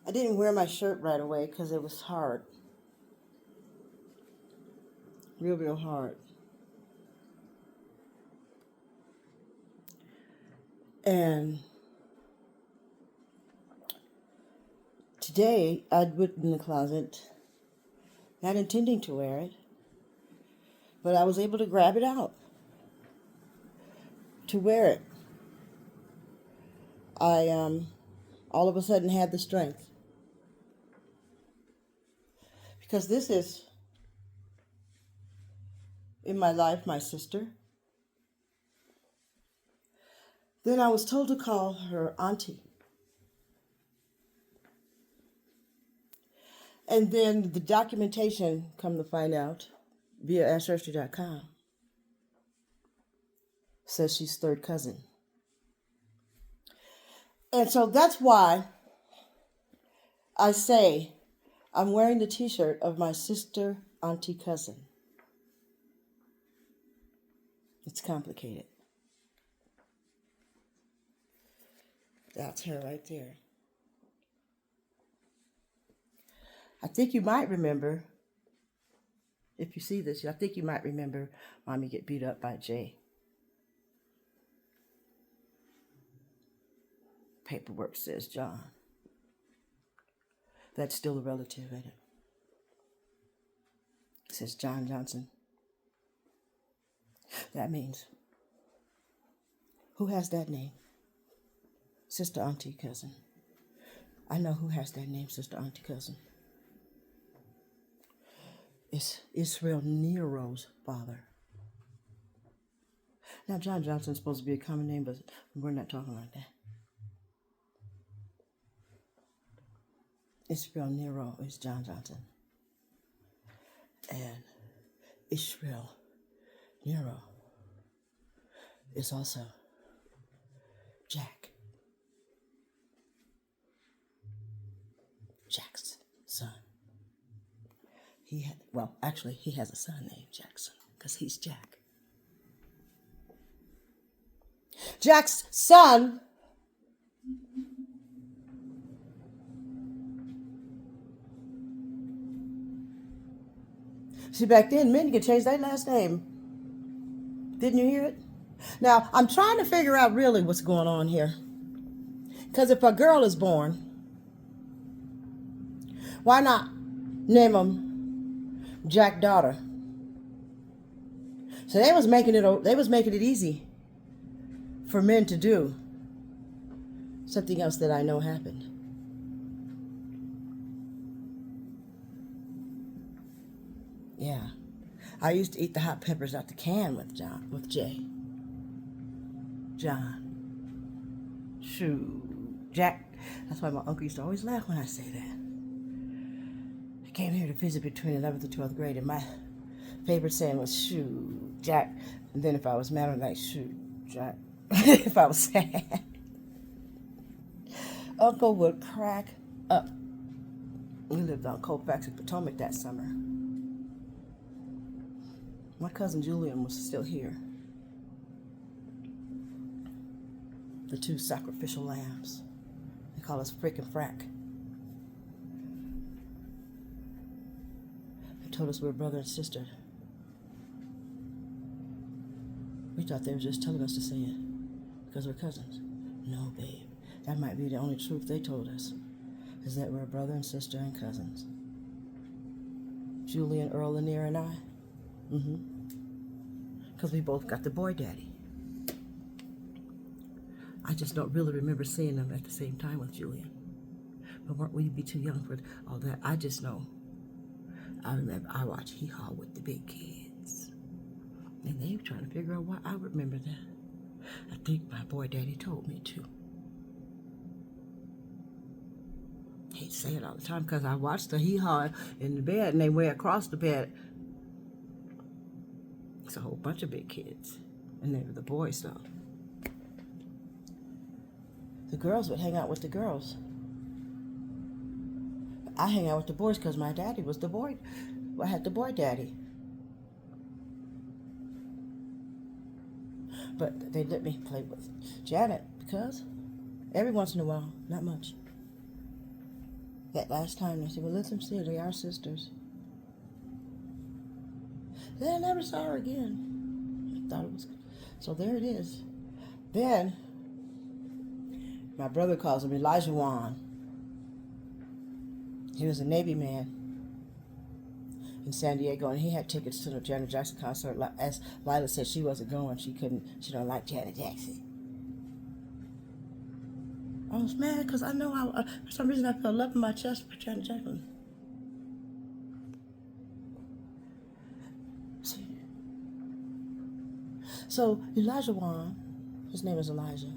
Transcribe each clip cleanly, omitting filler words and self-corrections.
I didn't wear my shirt right away because it was hard. Real, real hard. And today I went in the closet, not intending to wear it, but I was able to grab it out to wear it. I all of a sudden had the strength. Because this is, in my life, my sister. Then I was told to call her auntie. And then the documentation, come to find out, via ancestry.com, says she's third cousin. And so that's why I say I'm wearing the t-shirt of my sister, auntie, cousin. It's complicated. That's her right there. I think you might remember, if you see this, I think you might remember Mommy get beat up by Jay. Paperwork says John. That's still a relative, ain't it? It says John Johnson. That means, who has that name? Sister, auntie, cousin. I know who has that name, sister, auntie, cousin. It's Israel Nero's father. Now, John Johnson's supposed to be a common name, but we're not talking like that. Israel Nero is John Johnson. And Israel Nero is also Jack's son. He has a son named Jackson because he's Jack. Jack's son see, back then, men could change their last name. Didn't you hear it? Now, I'm trying to figure out really what's going on here. Because if a girl is born, why not name them Jack daughter? So they was making it easy for men to do something else that I know happened. Yeah. I used to eat the hot peppers out the can with Jay. John. Shoo. Jack. That's why my uncle used to always laugh when I say that. I came here to visit between 11th and 12th grade, and my favorite saying was, shoo, Jack. And then if I was mad, I'd like, shoo, Jack. If I was sad. Uncle would crack up. We lived on Colfax and Potomac that summer. My cousin Julian was still here. The two sacrificial lambs. They call us Frick and Frack. They told us we were brother and sister. We thought they were just telling us to say it because we're cousins. No, babe. That might be the only truth they told us, is that we're brother and sister and cousins. Julian, Earl, Lanier, and I. Because we both got the boy daddy. I just don't really remember seeing them at the same time with Julian. But weren't we be too young for all that? I just know. I remember I watched Hee Haw with the big kids. And they were trying to figure out why I remember that. I think my boy daddy told me to. He'd say it all the time because I watched the Hee Haw in the bed and they way across the bed. It's a whole bunch of big kids. And they were the boys, though. The girls would hang out with the girls. I hang out with the boys because my daddy was the boy. I had the boy daddy. But they let me play with Janet because every once in a while, not much. That last time, they said, well, let them see her. They are sisters. Then I never saw her again. I thought it was... So there it is. Then, my brother calls him Elijah Wan. He was a Navy man in San Diego, and he had tickets to the Janet Jackson concert. As Lila said, she wasn't going. She don't like Janet Jackson. I was mad because I know for some reason I felt love in my chest for Janet Jackson. So Elijah Wan, his name is Elijah.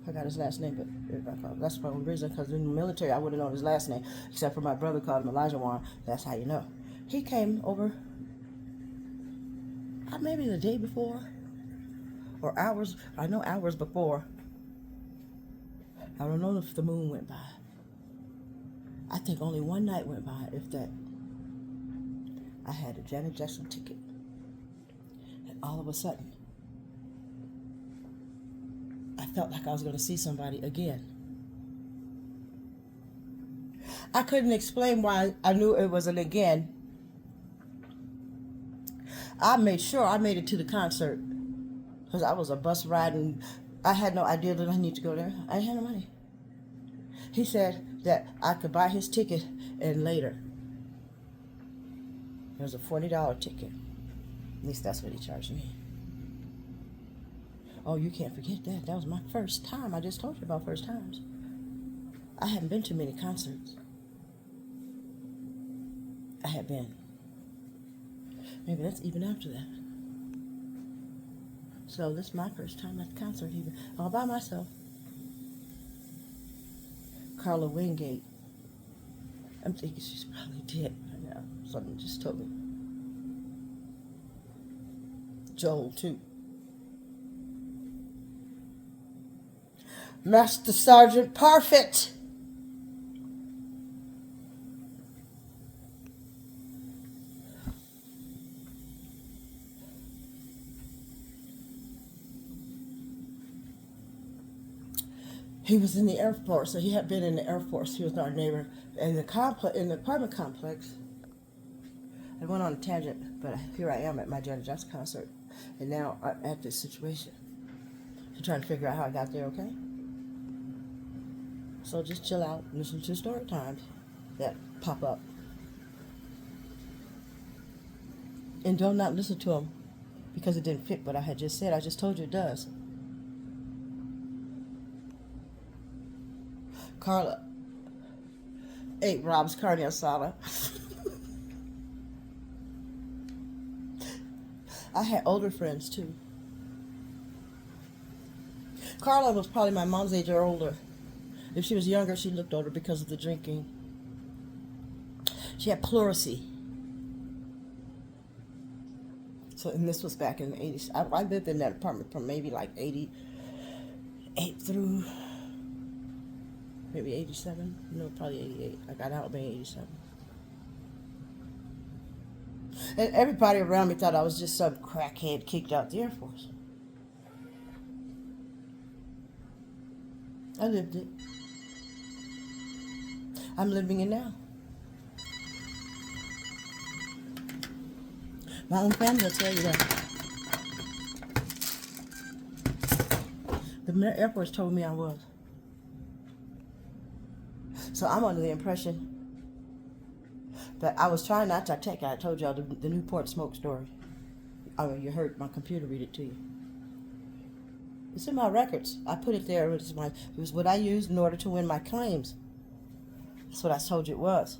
I forgot his last name, but that's the only reason, because in the military I would have known his last name, except for my brother called him Elijah Wan. That's how you know. He came over maybe the day before, or hours before. I don't know if the moon went by. I think only one night went by, if that. I had a Janet Jackson ticket. And all of a sudden, I felt like I was going to see somebody again. I couldn't explain why I knew it was an again. I made sure I made it to the concert, because I was a bus ride and I had no idea that I need to go there. I had no money. He said that I could buy his ticket and later. It was a $40 ticket. At least that's what he charged me. Oh, you can't forget that. That was my first time. I just told you about first times. I hadn't been to many concerts. I had been. Maybe that's even after that. So this is my first time at the concert, even all by myself. Carla Wingate. I'm thinking she's probably dead right now. Something just told me. Joel, too. Master Sergeant Parfit. He was in the Air Force, so he had been in the Air Force. He was our neighbor in the apartment complex. I went on a tangent, but here I am at my Janet Jackson concert, and now I'm at this situation. I'm trying to figure out how I got there. Okay, so just chill out, and listen to story times that pop up, and don't not listen to them because it didn't fit what I had just said. I just told you it does. Carla ate Rob's carne asada. I had older friends too. Carla was probably my mom's age or older. If she was younger, she looked older because of the drinking. She had pleurisy. So, and this was back in the 80s. I lived in that apartment from maybe like 88 through maybe 87. No, probably 88. I got out maybe 87. And everybody around me thought I was just some crackhead kicked out the Air Force. I lived it. I'm living it now. My own family will tell you that. The Air Force told me I was. So I'm under the impression that I was trying not to take it. I told y'all the Newport smoke story. I mean, you heard my computer read it to you. It's in my records. I put it there. It was what I used in order to win my claims. That's what I told you it was.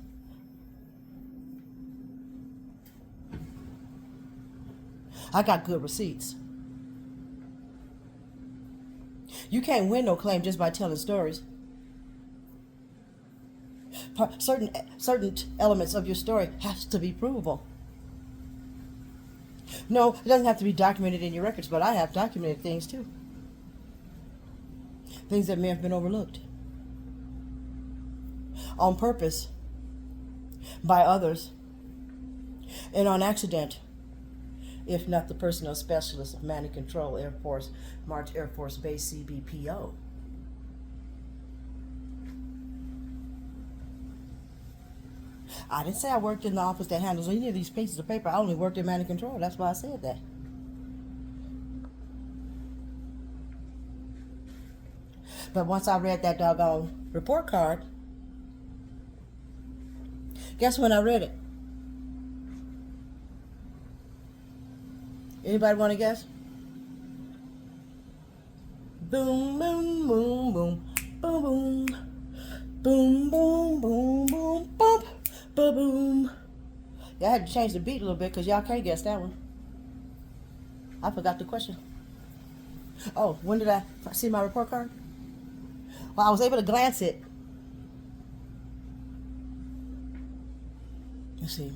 I got good receipts. You can't win no claim just by telling stories. Certain elements of your story has to be provable. No, it doesn't have to be documented in your records, but I have documented things too. Things that may have been overlooked on purpose by others and on accident, if not the personnel specialist of Manning Control, Air Force, March Air Force Base, CBPO. I didn't say I worked in the office that handles any of these pieces of paper. I only worked in management control. That's why I said that. But once I read that doggone report card, guess when I read it? Anybody want to guess? Boom, boom, boom, boom, boom, boom, boom, boom, boom, boom, boom, boom, boom. Yeah, I had to change the beat a little bit because y'all can't guess that one. I forgot the question. Oh, when did I see my report card? Well, I was able to glance it. Let's see,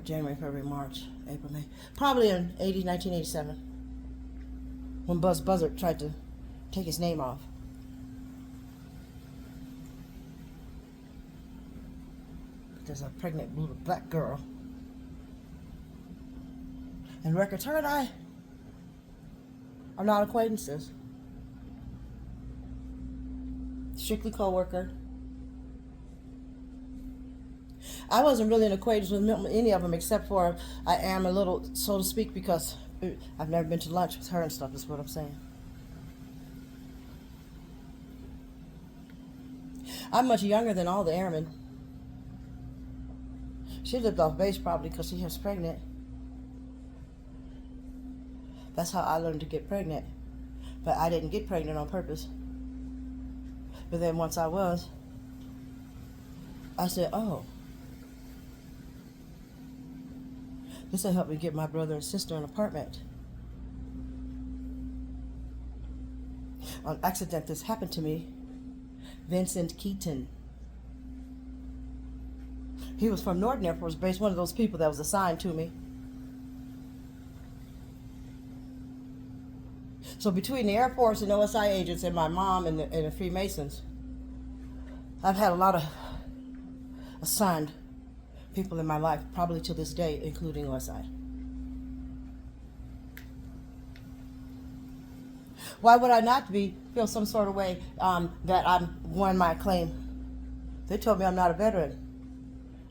January, February, March, April, May. Probably in 1987, when Buzz Buzzard tried to take his name off. There's a pregnant little black girl. And records, her and I are not acquaintances. Strictly co-worker. I wasn't really an acquaintance with any of them except for I am a little, so to speak, because I've never been to lunch with her and stuff, is what I'm saying. I'm much younger than all the airmen. She lived off base probably because she was pregnant. That's how I learned to get pregnant. But I didn't get pregnant on purpose. But then once I was, I said, oh, this will help me get my brother and sister an apartment. On accident, this happened to me. Vincent Keaton. He was from Norton Air Force Base, one of those people that was assigned to me. So between the Air Force and OSI agents and my mom and the Freemasons, I've had a lot of assigned people in my life, probably to this day, including OSI. Why would I not feel some sort of way that I'm won my claim? They told me I'm not a veteran.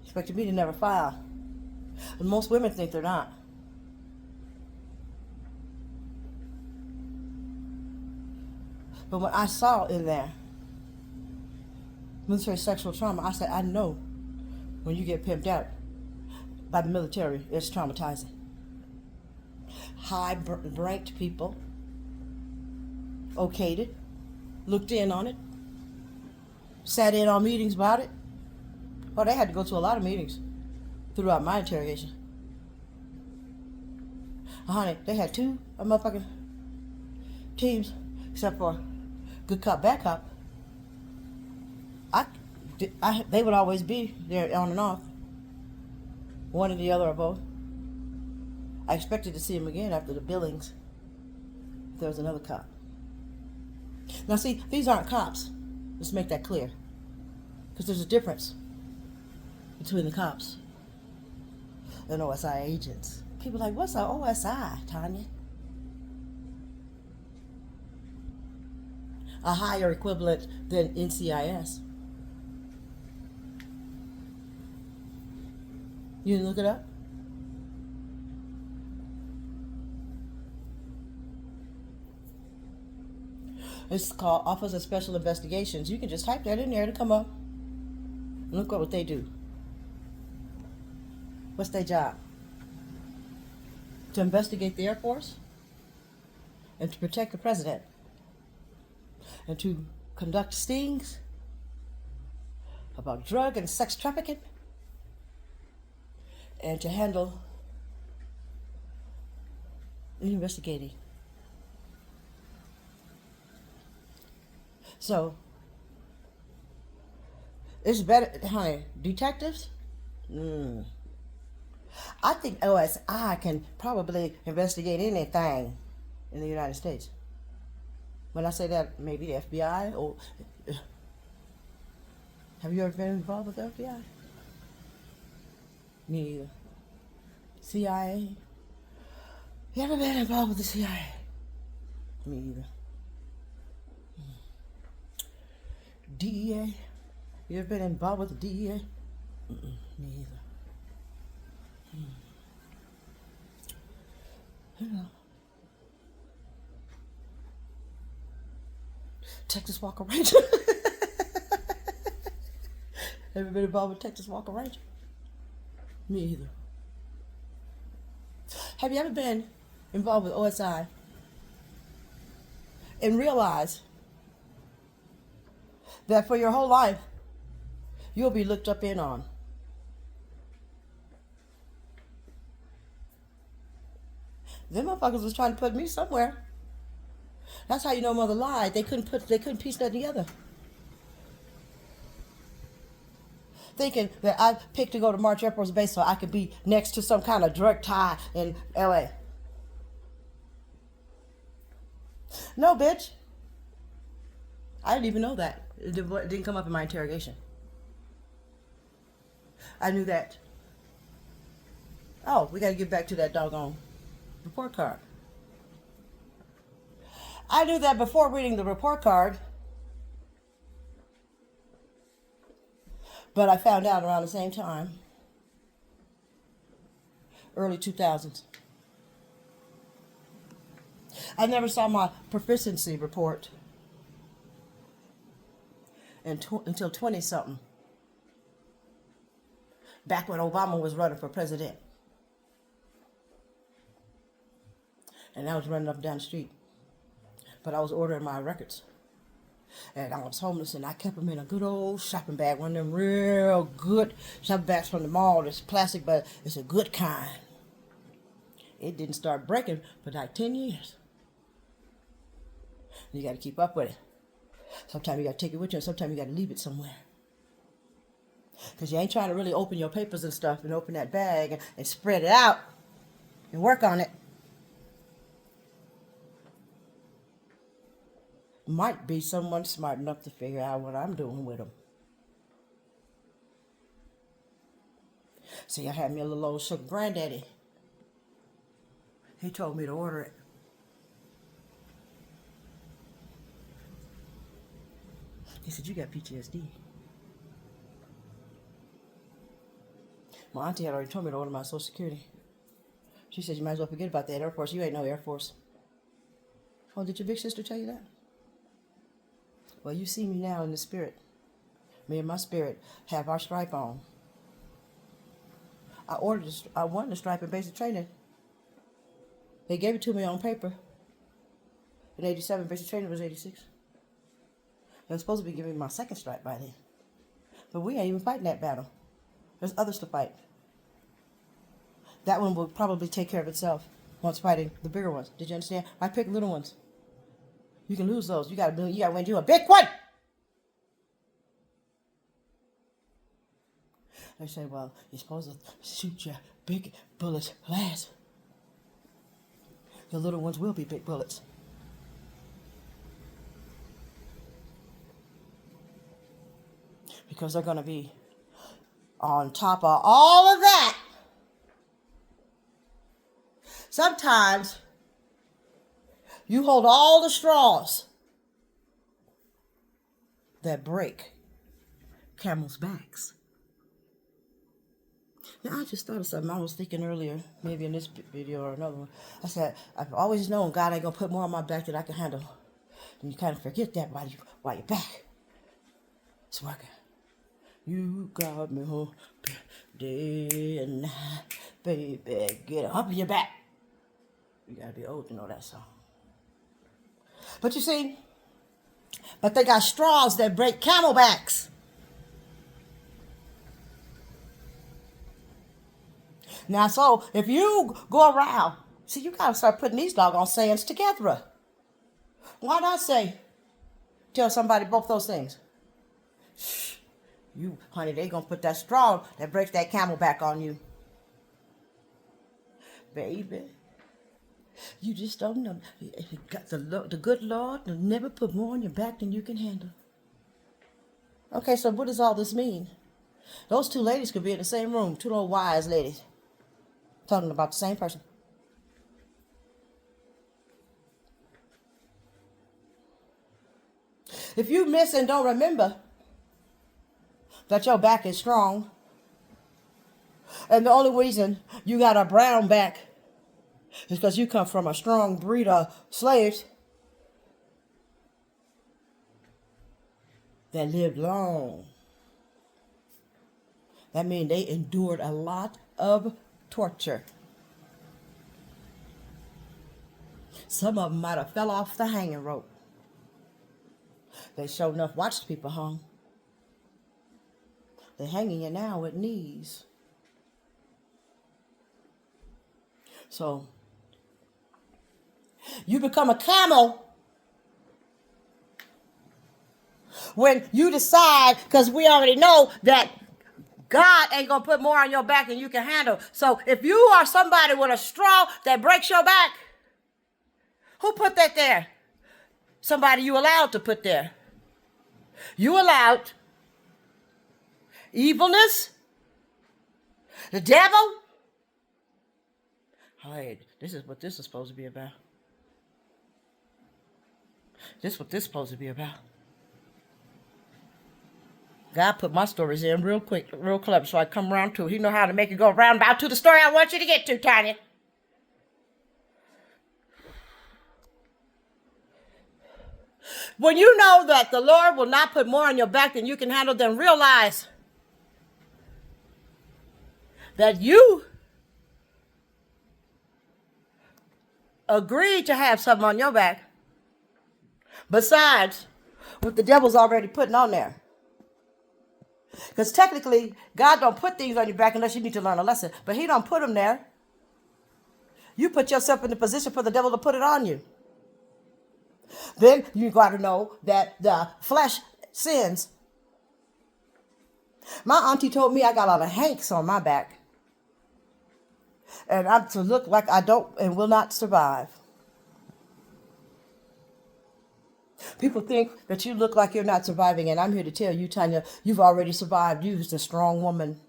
Expected me to never file. And most women think they're not. But when I saw in there military sexual trauma, I said, I know when you get pimped out by the military, it's traumatizing. High-ranked people okayed it, looked in on it, sat in on meetings about it. Oh, they had to go to a lot of meetings throughout my interrogation. Honey, they had two motherfucking teams, except for good cop, bad cop. They would always be there on and off. One or the other or both. I expected to see him again after the billings. If there was another cop. Now see, these aren't cops. Let's make that clear. Because there's a difference between the cops and OSI agents. People are like, what's an OSI, Tanya? A higher equivalent than NCIS. You didn't look it up? It's called Office of Special Investigations. You can just type that in there to come up. Look at what they do. What's their job? To investigate the Air Force and to protect the president and to conduct stings about drug and sex trafficking and to handle investigating. So, it's better, honey, detectives? I think OSI can probably investigate anything in the United States. When I say that, maybe the FBI, or have you ever been involved with the FBI? Me either. CIA? You ever been involved with the CIA? Me either. DEA? You ever been involved with the DEA? Me either. You know, Texas Walker Ranger. Ever been involved with Texas Walker Ranger? Me either. Have you ever been involved with OSI and realize that for your whole life you'll be looked up in on? Them motherfuckers was trying to put me somewhere. That's how you know mother lied. They couldn't piece that together. Thinking that I picked to go to March Air Force Base so I could be next to some kind of drug tie in LA. No, bitch. I didn't even know that. It didn't come up in my interrogation. I knew that. Oh, we got to get back to that doggone report card. I knew that before reading the report card, but I found out around the same time, early 2000s. I never saw my proficiency report until 20-something, back when Obama was running for president. And I was running up and down the street. But I was ordering my records. And I was homeless, and I kept them in a good old shopping bag, one of them real good shopping bags from the mall. It's plastic, but it's a good kind. It didn't start breaking for like 10 years. You got to keep up with it. Sometimes you got to take it with you, and sometimes you got to leave it somewhere. Because you ain't trying to really open your papers and stuff and open that bag and spread it out and work on it. Might be someone smart enough to figure out what I'm doing with them. See, I had me a little old sugar granddaddy. He told me to order it. He said, you got PTSD. My auntie had already told me to order my Social Security. She said, you might as well forget about that Air Force. You ain't no Air Force. Oh, did your big sister tell you that? Well, you see me now in the spirit. Me and my spirit have our stripe on. I wanted the stripe in basic training. They gave it to me on paper. In 87, basic training was 86. They were supposed to be giving me my second stripe by then. But we ain't even fighting that battle. There's others to fight. That one will probably take care of itself once fighting the bigger ones. Did you understand? I pick little ones. You can lose those. You gotta win you a big one. They say, well, you're supposed to shoot your big bullets last. The little ones will be big bullets. Because they're gonna be on top of all of that. Sometimes you hold all the straws that break camels' backs. Now, I just thought of something I was thinking earlier, maybe in this video or another one. I said, I've always known God ain't going to put more on my back than I can handle. And you kind of forget that while you're back. It's working. You got me home day and night, baby. Get up in your back. You got to be old to know that song. But you see, they got straws that break camelbacks. Now, so if you go around, see, you got to start putting these doggone sayings together. Why not tell somebody both those things? Shh, you, honey, they going to put that straw that breaks that camelback on you. Baby. You just don't know. The good Lord will never put more on your back than you can handle. Okay, so what does all this mean? Those two ladies could be in the same room, two old wise ladies, talking about the same person. If you miss and don't remember that your back is strong, And the only reason you got a brown back is because you come from a strong breed of slaves that lived long. That means they endured a lot of torture. Some of them might have fell off the hanging rope. They sure enough watched people hung. They're hanging you now with knees. So, you become a camel when you decide, because we already know that God ain't going to put more on your back than you can handle. So if you are somebody with a straw that breaks your back, who put that there? Somebody you allowed to put there. You allowed evilness, the devil. Hey, this is what this is supposed to be about. This is what this is supposed to be about. God put my stories in real quick, real clever, so I come around to it. He know how to make it go round about to the story I want you to get to, Tanya. When you know that the Lord will not put more on your back than you can handle, then realize that you agreed to have something on your back besides what the devil's already putting on there. Because technically, God don't put things on your back unless you need to learn a lesson. But he don't put them there. You put yourself in the position for the devil to put it on you. Then you got to know that the flesh sins. My auntie told me I got a lot of hanks on my back. And I'm to look like I don't and will not survive. People think that you look like you're not surviving, and I'm here to tell you, Tanya, you've already survived. You're a strong woman.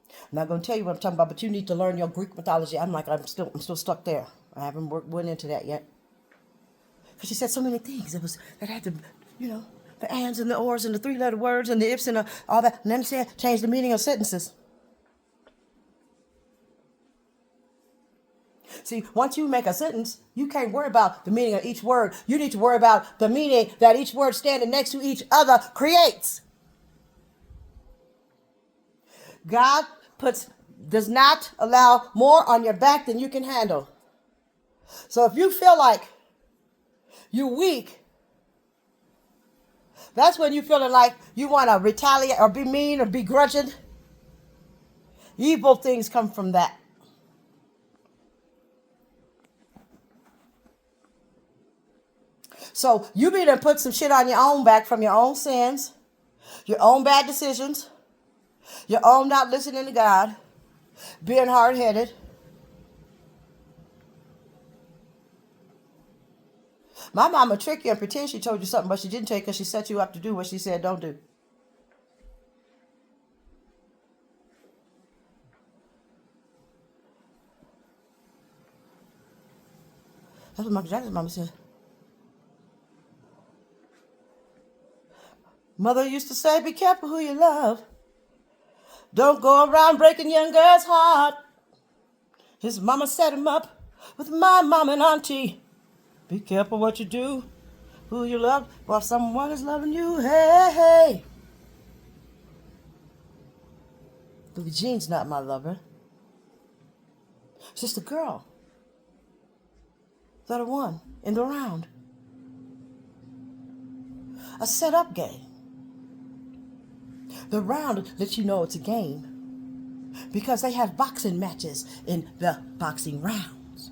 I'm not going to tell you what I'm talking about, but you need to learn your Greek mythology. I'm still stuck there. I haven't went into that yet. Because she said so many things that had to, the ands and the ors and the three-letter words and the ifs and all that. And then she said change the meaning of sentences. See, once you make a sentence, you can't worry about the meaning of each word. You need to worry about the meaning that each word standing next to each other creates. God does not allow more on your back than you can handle. So if you feel like you're weak, that's when you're feeling like you want to retaliate or be mean or be grudging. Evil things come from that. So you better put some shit on your own back from your own sins, your own bad decisions, your own not listening to God, being hard-headed. My mama trick you and pretend she told you something, but she didn't tell you because she set you up to do what she said don't do. That's what Michael Jackson's mama said. Mother used to say, be careful who you love. Don't go around breaking young girl's heart. His mama set him up with my mom and auntie. Be careful what you do, who you love, while someone is loving you. Hey, hey. Billie Jean's not my lover. It's just a girl that I won in the round. A set-up game. The round lets you know it's a game because they have boxing matches in the boxing rounds.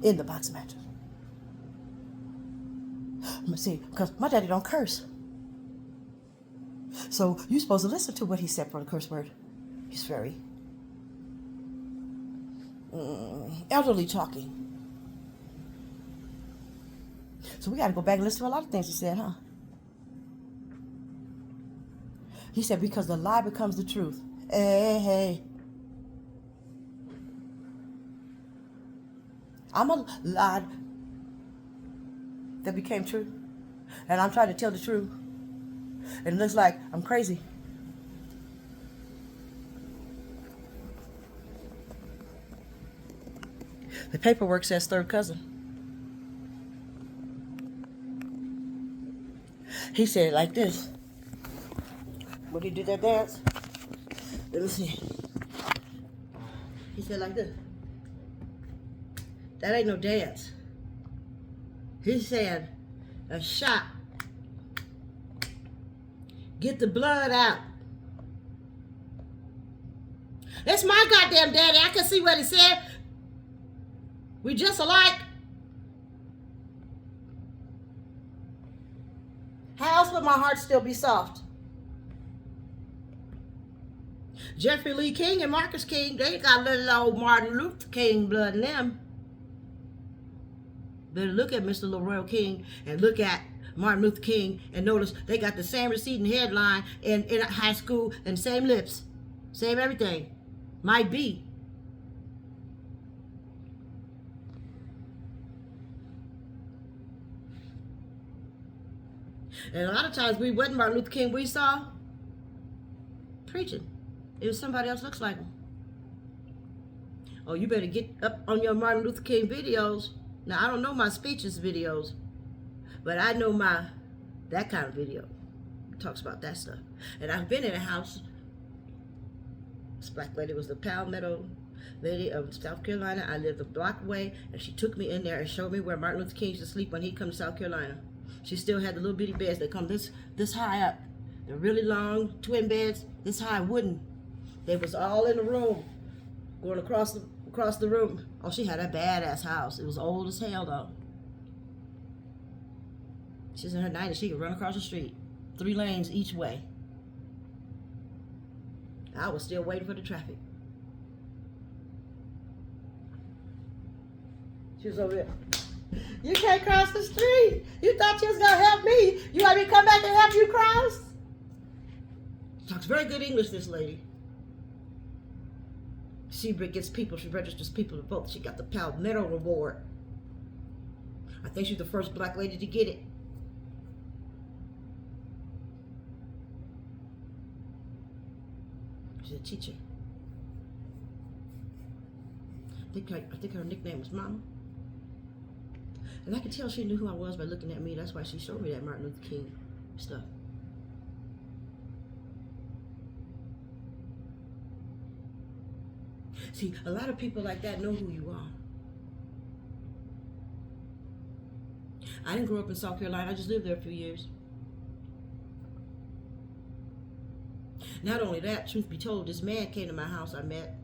In the boxing matches. Let me see, because my daddy don't curse. So you're supposed to listen to what he said for the curse word. He's very elderly talking. So we got to go back and listen to a lot of things he said, huh? He said, because the lie becomes the truth. Hey, hey. I'm a lie that became true. And I'm trying to tell the truth. And it looks like I'm crazy. The paperwork says third cousin. He said it like this. When he did that dance, let me see. He said like this. That ain't no dance. He said, a shot. Get the blood out. That's my goddamn daddy. I can see what he said. We just alike. How else would my heart still be soft? Jeffrey Lee King and Marcus King, they got little old Martin Luther King blood in them. Better look at Mr. LaRoyal King and look at Martin Luther King and notice they got the same receiving headline in high school and same lips, same everything. Might be. And a lot of times we wasn't Martin Luther King we saw preaching. It was somebody else looks like him. Oh, you better get up on your Martin Luther King videos. Now, I don't know my speeches videos, but I know that kind of video. It talks about that stuff. And I've been in a house. This black lady was the Palmetto lady of South Carolina. I lived a block away, and she took me in there and showed me where Martin Luther King used to sleep when he come to South Carolina. She still had the little bitty beds that come this high up. The really long twin beds, this high, wooden. They was all in the room, going across the room. Oh, she had a badass house. It was old as hell, though. She's in her 90s. She could run across the street. 3 lanes each way. I was still waiting for the traffic. She was over there. You can't cross the street. You thought you was going to help me. You want me to come back and help you cross? Talks very good English, this lady. She gets people, she registers people to vote. She got the Palmetto Award. I think she's the first black lady to get it. She's a teacher. I think her nickname was Mama. And I could tell she knew who I was by looking at me. That's why she showed me that Martin Luther King stuff. See, a lot of people like that know who you are. I didn't grow up in South Carolina. I just lived there a few years. Not only that, truth be told, this man came to my house I met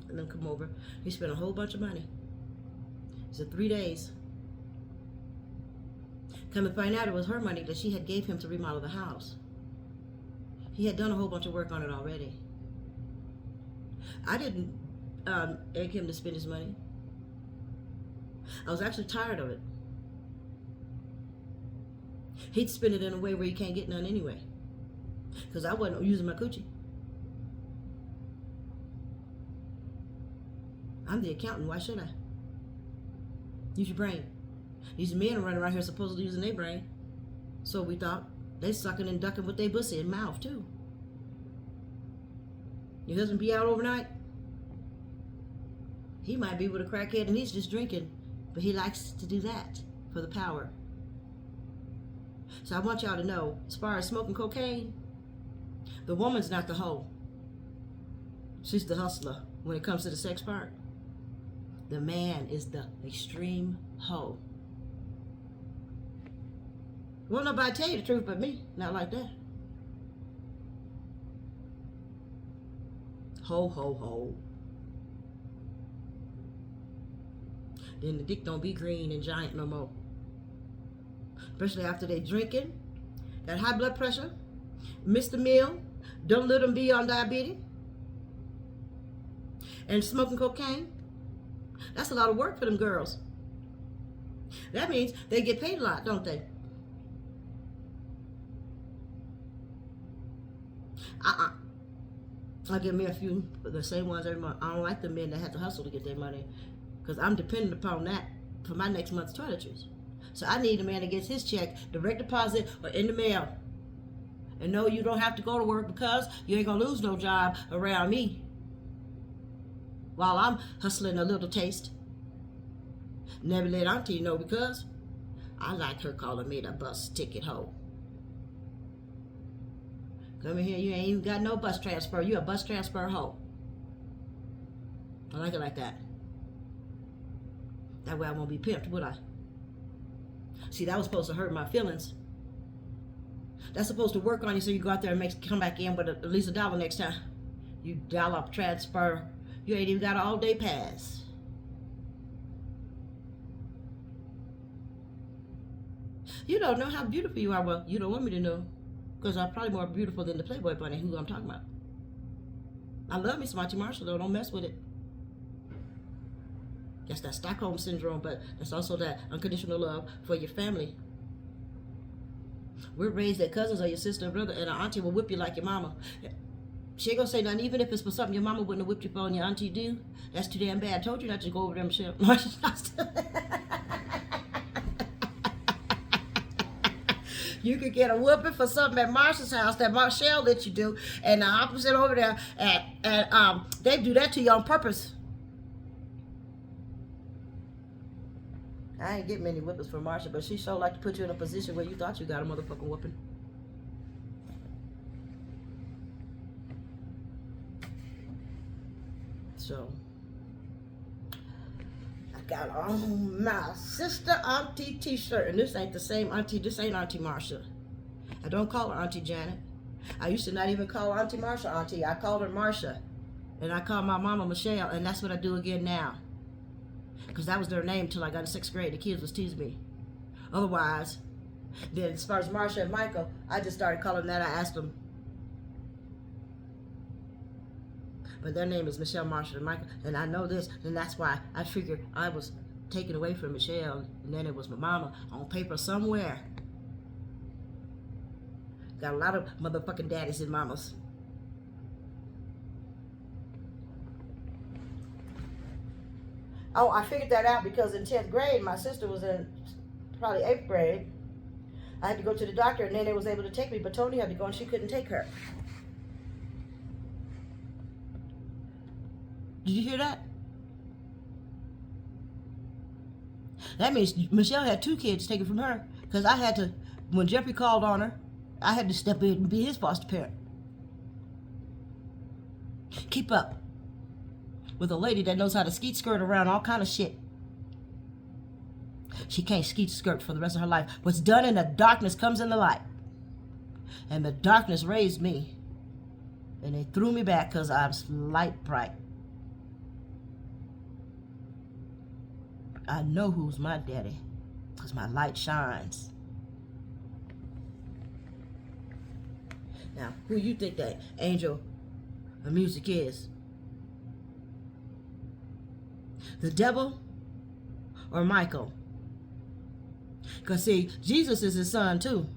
and then come over. He spent a whole bunch of money. He said 3 days. Come to find out it was her money that she had gave him to remodel the house. He had done a whole bunch of work on it already. I didn't egg him to spend his money. I was actually tired of it. He'd spend it in a way where you can't get none anyway. Because I wasn't using my coochie. I'm the accountant. Why should I? Use your brain. These men are running around here supposedly using their brain. So we thought they sucking and ducking with their pussy and mouth too. Your husband be out overnight? He might be with a crackhead and he's just drinking. But he likes to do that for the power. So I want y'all to know, as far as smoking cocaine, the woman's not the hoe. She's the hustler when it comes to the sex part. The man is the extreme hoe. Won't nobody tell you the truth but me. Not like that. Ho, ho, ho. Then the dick don't be green and giant no more. Especially after they drinking, got high blood pressure, missed the meal, don't let them be on diabetes, and smoking cocaine. That's a lot of work for them girls. That means they get paid a lot, don't they? I'll give me a few, the same ones every month. I don't like the men that have to hustle to get their money, because I'm dependent upon that for my next month's toiletries. So I need a man that gets his check direct deposit or in the mail. And no, you don't have to go to work because you ain't gonna lose no job around me while I'm hustling a little taste. Never let auntie know because I like her calling me the bus ticket hoe. Come in here, you ain't even got no bus transfer. You a bus transfer hoe. I like it like that. That way I won't be pimped, would I? See, that was supposed to hurt my feelings. That's supposed to work on you so you go out there and come back in with at least $1 next time. You dial up transfer. You ain't even got an all-day pass. You don't know how beautiful you are. Well, you don't want me to know. Because I'm probably more beautiful than the Playboy bunny who I'm talking about. I love me some Auntie Marshall, though. Don't mess with it. That's that Stockholm syndrome, but that's also that unconditional love for your family. We're raised that cousins or your sister or brother, and an auntie will whip you like your mama. She ain't gonna say nothing, even if it's for something your mama wouldn't have whipped you for and your auntie do. That's too damn bad. I told you not to go over there, Micheal. You could get a whooping for something at Marsha's house that Micheal let you do, and the opposite over there, and they do that to you on purpose. I ain't get many whippings from Marsha, but she sure like to put you in a position where you thought you got a motherfucking whooping. So, I got on my sister auntie t-shirt, and this ain't the same auntie, this ain't Auntie Marsha. I don't call her Auntie Janet. I used to not even call Auntie Marsha auntie. I called her Marsha. And I called my mama Micheal, and that's what I do again now. Because that was their name until I got in 6th grade. The kids was teasing me. Otherwise, then as far as Marsha and Michael, I just started calling them that. I asked them. But their name is Micheal, Marsha, and Michael. And I know this, and that's why I figured I was taken away from Micheal, and then it was my mama on paper somewhere. Got a lot of motherfucking daddies and mamas. Oh, I figured that out because in 10th grade, my sister was in probably 8th grade. I had to go to the doctor, and then they was able to take me, but Tony had to go, and she couldn't take her. Did you hear that? That means Micheal had 2 kids taken from her, because I had to, when Jeffrey called on her, I had to step in and be his foster parent. Keep up with a lady that knows how to skeet skirt around all kind of shit. She can't skeet skirt for the rest of her life. What's done in the darkness comes in the light. And the darkness raised me. And they threw me back because I'm light bright. I know who's my daddy because my light shines. Now, who you think that angel of music is? The devil or Michael? Because see, Jesus is his son too.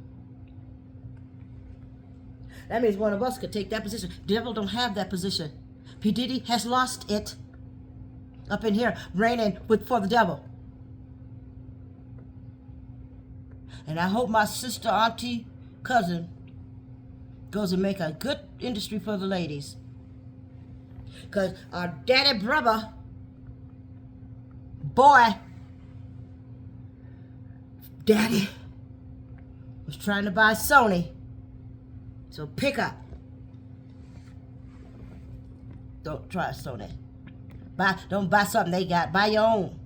That means one of us could take that position. The devil don't have that position. P. has lost it up in here, reigning for the devil. And I hope my sister, auntie, cousin goes and make a good industry for the ladies. Because our daddy brother, boy, daddy was trying to buy Sony. So pick up. Don't try Sony. Don't buy something they got. Buy your own.